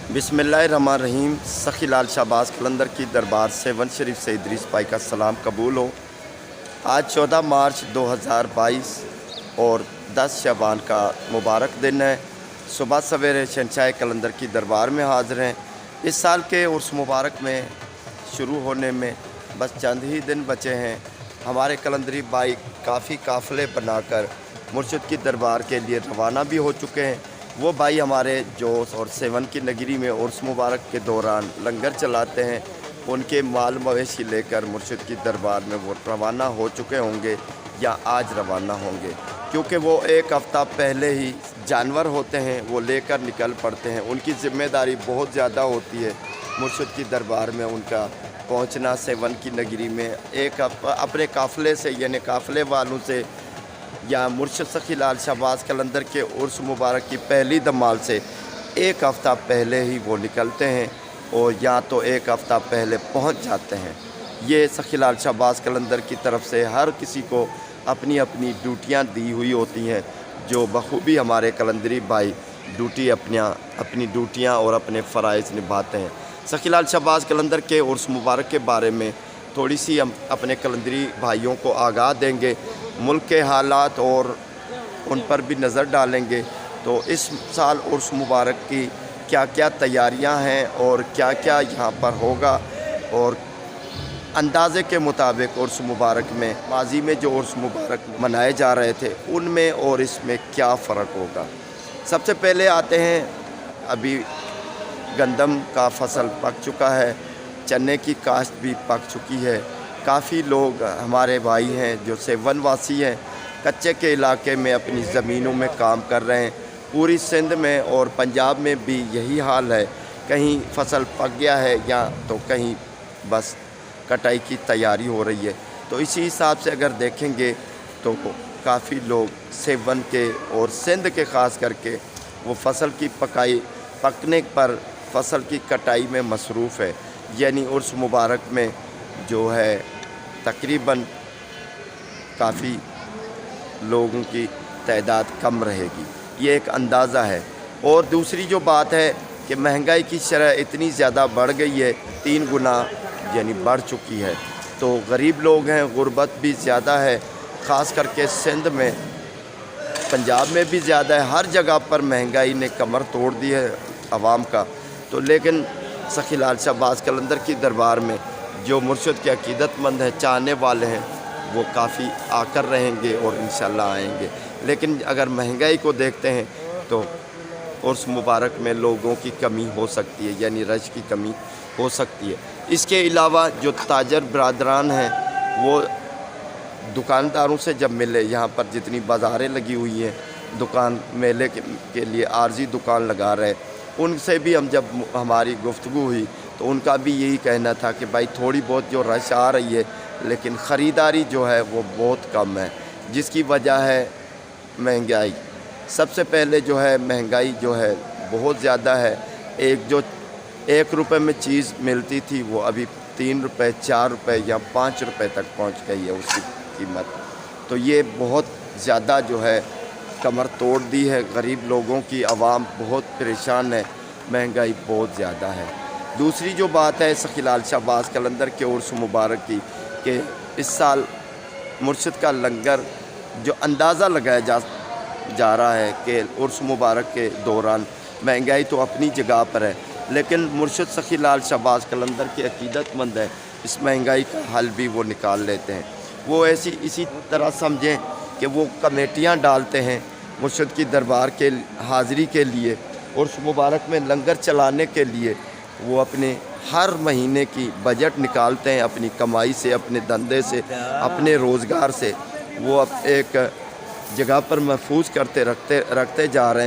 बिस्मिल्लाहिर्रहमानिर्रहीम। सखी लाल शाहबाज कलंदर की दरबार सेवन शरीफ से इदरीस भाई का सलाम कबूल हो। आज 14 मार्च 2022 और 10 शबान का मुबारक दिन है। सुबह सवेरे शहंशाह कलंदर की दरबार में हाज़िर हैं। इस साल के उर्स मुबारक में शुरू होने में बस चंद ही दिन बचे हैं। हमारे कलंदरी भाई काफ़ी काफ़िले बनाकर मुर्शिद की दरबार के लिए रवाना भी हो चुके हैं। वो भाई हमारे जोश और सेवन की नगरी में उर्स मुबारक के दौरान लंगर चलाते हैं। उनके माल मवेशी लेकर मुर्शिद की दरबार में वो रवाना हो चुके होंगे या आज रवाना होंगे, क्योंकि वो एक हफ़्ता पहले ही जानवर होते हैं वो लेकर निकल पड़ते हैं। उनकी ज़िम्मेदारी बहुत ज़्यादा होती है। मुर्शिद की दरबार में उनका पहुंचना सेवन की नगरी में एक अपने काफ़िले से यानी काफ़िले वालों से या मुर्शिद सखी लाल शाहबाज कलंदर के उर्स मुबारक की पहली धमाल से एक हफ़्ता पहले ही वो निकलते हैं और या तो एक हफ़्ता पहले पहुंच जाते हैं। ये सखी लाल शाहबाज कलंदर की तरफ से हर किसी को अपनी अपनी ड्यूटियां दी हुई होती हैं, जो बखूबी हमारे कलंदरी भाई अपनी ड्यूटियां और अपने फ़राइज़ निभाते हैं। सखी लाल शाहबाज कलंदर के उर्स मुबारक के बारे में थोड़ी सी हम अपने कलंदरी भाइयों को आगाह देंगे, मुल्क के हालात और उन पर भी नज़र डालेंगे। तो इस साल उर्स मुबारक की क्या क्या तैयारियां हैं और क्या क्या यहाँ पर होगा, और अंदाज़े के मुताबिक उर्स मुबारक में माजी में जो उर्स मुबारक मनाए जा रहे थे उनमें और इसमें क्या फ़र्क होगा। सबसे पहले आते हैं, अभी गंदम का फसल पक चुका है, चने की काश्त भी पक चुकी है। काफ़ी लोग हमारे भाई हैं जो सेवन वासी हैं, कच्चे के इलाके में अपनी ज़मीनों में काम कर रहे हैं। पूरी सिंध में और पंजाब में भी यही हाल है, कहीं फसल पक गया है या तो कहीं बस कटाई की तैयारी हो रही है। तो इसी हिसाब से अगर देखेंगे तो काफ़ी लोग सेवन के और सिंध के ख़ास करके वो फसल की पकने पर फसल की कटाई में मसरूफ़ है। यानी उर्स मुबारक में जो है तकरीबन काफ़ी लोगों की तादाद कम रहेगी, ये एक अंदाज़ा है। और दूसरी जो बात है कि महंगाई की शरह इतनी ज़्यादा बढ़ गई है, 3 गुना यानी बढ़ चुकी है। तो गरीब लोग हैं, गुर्बत भी ज़्यादा है, ख़ास करके सिंध में, पंजाब में भी ज़्यादा है। हर जगह पर महंगाई ने कमर तोड़ दी है आवाम का। तो लेकिन सखी लाल शाहबाज कलंदर की दरबार में जो मुर्शिद के अकीदतमंद हैं, चाहने वाले हैं, वो काफ़ी आकर रहेंगे और इंशाल्लाह आएंगे। लेकिन अगर महंगाई को देखते हैं तो उर्स मुबारक में लोगों की कमी हो सकती है, यानी रश की कमी हो सकती है। इसके अलावा जो ताजर बरादरान हैं वो दुकानदारों से जब मिले, यहाँ पर जितनी बाज़ारें लगी हुई हैं, दुकान मेले के लिए आर्जी दुकान लगा रहे, उनसे भी हम जब हमारी गुफ्तगू हुई तो उनका भी यही कहना था कि भाई थोड़ी बहुत जो रश आ रही है लेकिन ख़रीदारी जो है वो बहुत कम है, जिसकी वजह है महंगाई। सबसे पहले जो है महंगाई जो है बहुत ज़्यादा है। जो 1 रुपये में चीज़ मिलती थी वो अभी 3 रुपये, 4 रुपये या 5 रुपये तक पहुंच गई है उसकी कीमत। तो ये बहुत ज़्यादा जो है कमर तोड़ दी है गरीब लोगों की। आवाम बहुत परेशान है, महंगाई बहुत ज़्यादा है। दूसरी जो बात है सखी लाल शाहबाज कलंदर के उर्स मुबारक की, कि इस साल मुर्शिद का लंगर जो अंदाज़ा लगाया जा रहा है कि उर्स मुबारक के दौरान महंगाई तो अपनी जगह पर है, लेकिन मुर्शिद सखी लाल शाहबाज कलंदर के अकीदतमंद है, इस महंगाई का हल भी वो निकाल लेते हैं। वो इसी तरह समझें कि वो कमेटियाँ डालते हैं मुर्शिद की दरबार के हाज़िरी के लिए, उर्स मुबारक में लंगर चलाने के लिए। वो अपने हर महीने की बजट निकालते हैं अपनी कमाई से, अपने धंधे से, अपने रोज़गार से। वो अब एक जगह पर महफूज रखते जा रहे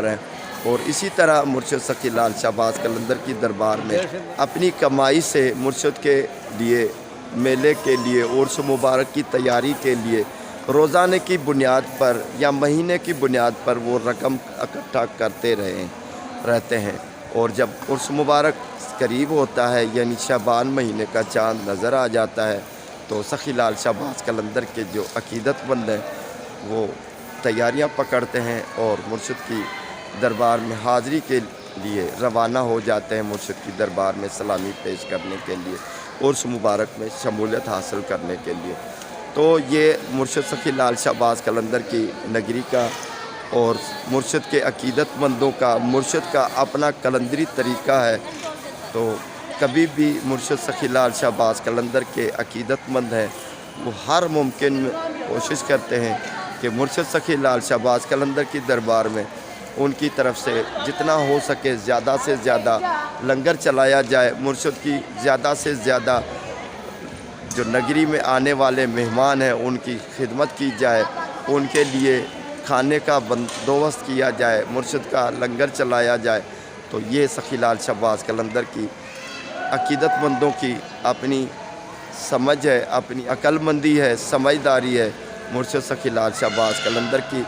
हैं। और इसी तरह मुर्शिद सखी लाल शाहबाज कलंदर की दरबार में अपनी कमाई से मुर्शिद के लिए, मेले के लिए, उर्स मुबारक की तैयारी के लिए रोज़ाने की बुनियाद पर या महीने की बुनियाद पर वो रकम इकट्ठा करते रहते हैं। और जब उर्स मुबारक करीब होता है, यानी शाबान महीने का चाँद नज़र आ जाता है, तो सखी लाल शाहबाज कलंदर के जो अकीदतमंद हैं वो तैयारियां पकड़ते हैं और मुर्शिद की दरबार में हाज़िरी के لیے روانہ ہو جاتے ہیں مرشد کی دربار میں سلامی پیش کرنے کے لیے، عرس مبارک میں شمولیت حاصل کرنے کے لیے۔ تو یہ مرشد سخی لال شہباز قلندر کی نگری کا اور مرشد کے عقیدت مندوں کا، مرشد کا اپنا قلندری طریقہ ہے۔ تو کبھی بھی مرشد سخی لال شہباز قلندر کے عقیدت مند ہیں، وہ ہر ممکن کوشش کرتے ہیں کہ مرشد سخی لال شہباز قلندر کی دربار میں ان کی طرف سے جتنا ہو سکے زیادہ سے زیادہ لنگر چلایا جائے، مرشد کی زیادہ سے زیادہ جو نگری میں آنے والے مہمان ہیں ان کی خدمت کی جائے، ان کے لیے کھانے کا بندوبست کیا جائے، مرشد کا لنگر چلایا جائے۔ تو یہ سخی لال شہباز قلندر کی عقیدت مندوں کی اپنی سمجھ ہے، اپنی عقل مندی ہے، سمجھداری ہے۔ مرشد سخی لال شہباز قلندر کی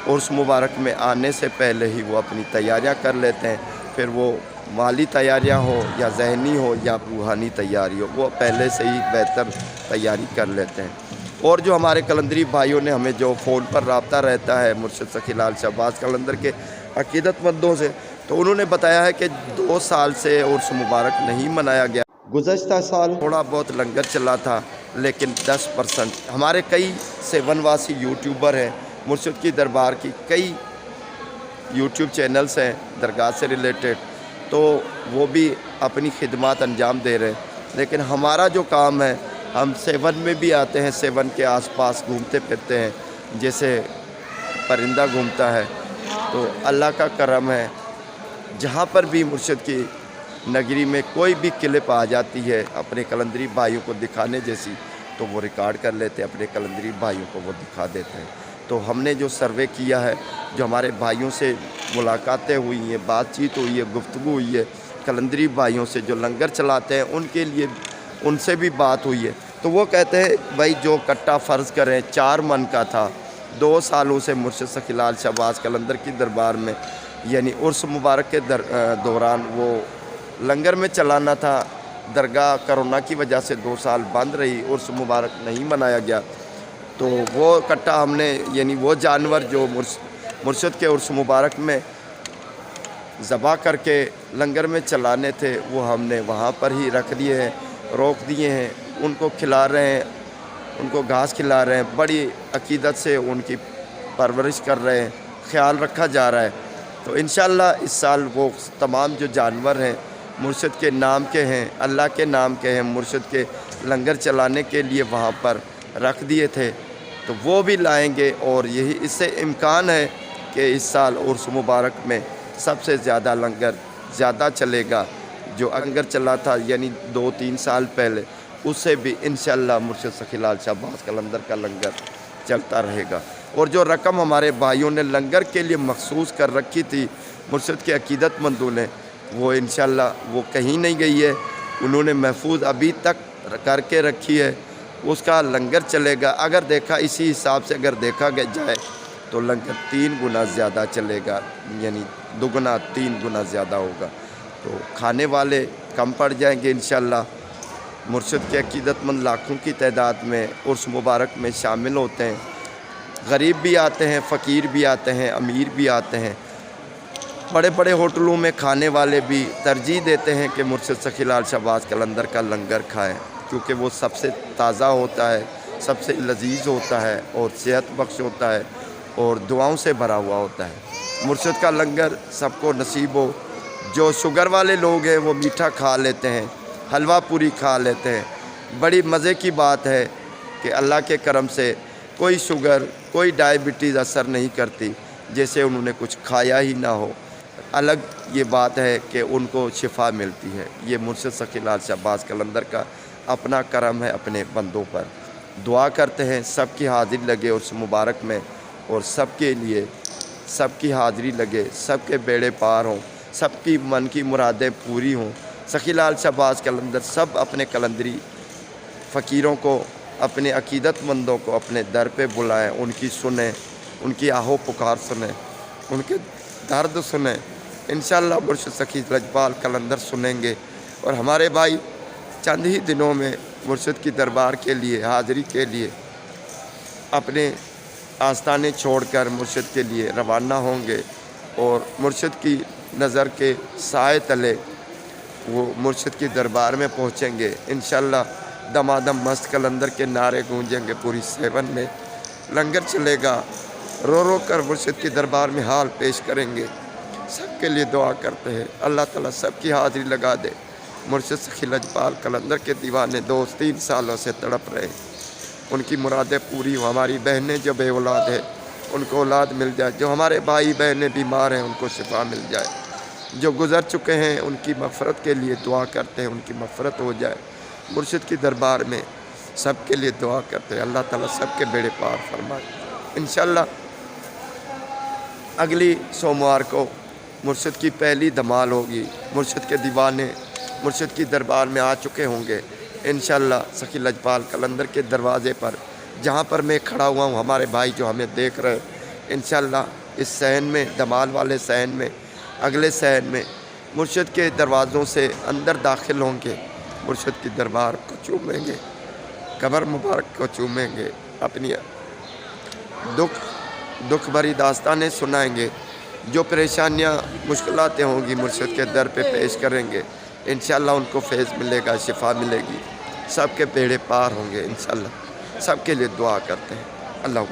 عرس مبارک میں آنے سے پہلے ہی وہ اپنی تیاریاں کر لیتے ہیں، پھر وہ مالی تیاریاں ہو یا ذہنی ہو یا روحانی تیاری ہو، وہ پہلے سے ہی بہتر تیاری کر لیتے ہیں۔ اور جو ہمارے قلندری بھائیوں نے ہمیں جو فون پر رابطہ رہتا ہے مرشد سخی لال شہباز قلندر کے عقیدت مندوں سے، تو انہوں نے بتایا ہے کہ 2 سال سے عرس مبارک نہیں منایا گیا۔ گزشتہ سال تھوڑا بہت لنگر چلا تھا، لیکن 10% ہمارے کئی سیونواسی یوٹیوبر ہیں، مرشد کی دربار کی کئی یوٹیوب چینلز ہیں درگاہ سے ریلیٹڈ، تو وہ بھی اپنی خدمات انجام دے رہے ہیں۔ لیکن ہمارا جو کام ہے، ہم سیون میں بھی آتے ہیں، سیون کے آس پاس گھومتے پھرتے ہیں جیسے پرندہ گھومتا ہے۔ تو اللہ کا کرم ہے، جہاں پر بھی مرشد کی نگری میں کوئی بھی کلپ آ جاتی ہے اپنے قلندری بھائیوں کو دکھانے جیسی، تو وہ ریکارڈ کر لیتے ہیں، اپنے قلندری بھائیوں کو وہ دکھا دیتے ہیں۔ تو ہم نے جو سروے کیا ہے، جو ہمارے بھائیوں سے ملاقاتیں ہوئی ہیں، بات چیت ہوئی ہے، گفتگو ہوئی ہے، قلندری بھائیوں سے جو لنگر چلاتے ہیں ان کے لیے ان سے بھی بات ہوئی ہے، تو وہ کہتے ہیں بھائی جو کٹا فرض کریں 4 من کا تھا، 2 سالوں سے مرشد سخی لال شہباز قلندر کی دربار میں یعنی عرس مبارک کے دوران وہ لنگر میں چلانا تھا۔ درگاہ کرونا کی وجہ سے 2 سال بند رہی، عرس مبارک نہیں منایا گیا۔ تو وہ کٹا ہم نے یعنی وہ جانور جو مرشد کے عرس مبارک میں ذبح کر کے لنگر میں چلانے تھے، وہ ہم نے وہاں پر ہی رکھ دیے ہیں، روک دیے ہیں، ان کو کھلا رہے ہیں، ان کو گھاس کھلا رہے ہیں، بڑی عقیدت سے ان کی پرورش کر رہے ہیں، خیال رکھا جا رہا ہے۔ تو انشاءاللہ اس سال وہ تمام جو جانور ہیں مرشد کے نام کے ہیں، اللہ کے نام کے ہیں، مرشد کے لنگر چلانے کے لیے وہاں پر رکھ دیے تھے، تو وہ بھی لائیں گے۔ اور یہی اس سے امکان ہے کہ اس سال عرس مبارک میں سب سے زیادہ لنگر زیادہ چلے گا، جو لنگر چلا تھا یعنی 2-3 سال پہلے، اس سے بھی انشاءاللہ مرشد سخی لال شہباز قلندر کا لنگر چلتا رہے گا۔ اور جو رقم ہمارے بھائیوں نے لنگر کے لیے مخصوص کر رکھی تھی مرشد کے عقیدت مندوں نے، وہ انشاءاللہ وہ کہیں نہیں گئی ہے، انہوں نے محفوظ ابھی تک کر کے رکھی ہے، اس کا لنگر چلے گا۔ اگر دیکھا اسی حساب سے اگر دیکھا جائے تو لنگر 3 گنا زیادہ چلے گا، یعنی 2 گنا 3 گنا زیادہ ہوگا۔ تو کھانے والے کم پڑ جائیں گے انشاءاللہ۔ مرشد کے عقیدت مند لاکھوں کی تعداد میں عرس مبارک میں شامل ہوتے ہیں، غریب بھی آتے ہیں، فقیر بھی آتے ہیں، امیر بھی آتے ہیں۔ بڑے بڑے ہوٹلوں میں کھانے والے بھی ترجیح دیتے ہیں کہ مرشد سخی لال شہباز قلندر کا لنگر کھائیں، کیونکہ وہ سب سے تازہ ہوتا ہے، سب سے لذیذ ہوتا ہے اور صحت بخش ہوتا ہے اور دعاؤں سے بھرا ہوا ہوتا ہے۔ مرشد کا لنگر سب کو نصیب ہو۔ جو شوگر والے لوگ ہیں وہ میٹھا کھا لیتے ہیں، حلوہ پوری کھا لیتے ہیں۔ بڑی مزے کی بات ہے کہ اللہ کے کرم سے کوئی شوگر، کوئی ڈائبٹیز اثر نہیں کرتی، جیسے انہوں نے کچھ کھایا ہی نہ ہو۔ الگ یہ بات ہے کہ ان کو شفا ملتی ہے۔ یہ مرشد سخی لال شہباز قلندر کا اپنا کرم ہے اپنے بندوں پر۔ دعا کرتے ہیں سب کی حاضری لگے اس مبارک میں، اور سب کے لیے سب کی حاضری لگے، سب کے بیڑے پار ہوں، سب کی من کی مرادیں پوری ہوں۔ سخی لال شہباز قلندر سب اپنے قلندری فقیروں کو، اپنے عقیدت مندوں کو اپنے در پہ بلائیں، ان کی سنیں، ان کی آہو پکار سنیں، ان کے درد سنیں۔ انشاءاللہ مرشد سخی لجپال قلندر سنیں گے، اور ہمارے بھائی چند ہی دنوں میں مرشد کی دربار کے لیے حاضری کے لیے اپنے آستانے چھوڑ کر مرشد کے لیے روانہ ہوں گے، اور مرشد کی नज़र के साए तले वो मुर्शिद की दरबार में पहुँचेंगे। इंशाल्लाह दमादम मस्त कलंदर के नारे गूंजेंगे पूरी सेवन में। लंगर चलेगा, रो रो कर मुर्शिद की दरबार में हाल पेश करेंगे। सबके लिए दुआ करते हैं, अल्लाह ताला सबकी हाज़िरी लगा दे। मुर्शिद सखी लजपाल कलंदर के दीवाने 2-3 सालों से तड़प रहे, उनकी मुरादें पूरी हो। हमारी बहनें जो बे औलाद है उनको औलाद मिल जाए, जो हमारे भाई बहनें बीमार हैं उनको शिफा मिल जाए, जो गुज़र चुके हैं उनकी मग़फ़रत के लिए दुआ करते हैं, उनकी मग़फ़रत हो जाए। मुर्शिद की दरबार में सबके लिए दुआ करते हैं, अल्लाह ताला सबके बेड़े पार फरमाए। इंशाल्लाह अगली सोमवार को मुर्शिद की पहली धमाल होगी। मुर्शिद के दीवाने मुर्शिद की दरबार में आ चुके होंगे। इंशाल्लाह सखी लजपाल कलंदर के दरवाज़े पर जहाँ पर मैं खड़ा हुआ हूँ, हमारे भाई जो हमें देख रहे हैं, इंशाल्लाह इस सहन में, धमाल वाले सहन में, अगले सहन में मुर्शिद के दरवाज़ों से अंदर दाखिल होंगे, मुर्शिद की दरबार को चूमेंगे, कब्र मुबारक को चूमेंगे, अपनी दुख भरी दास्तानें सुनाएंगे, जो परेशानियाँ मुश्किलातें होंगी मुर्शिद के दर पे पेश करेंगे। इंशाल्लाह उनको फैज़ मिलेगा, शिफा मिलेगी, सबके बेड़े पार होंगे। इंशाल्लाह सबके लिए दुआ करते हैं। अल्लाह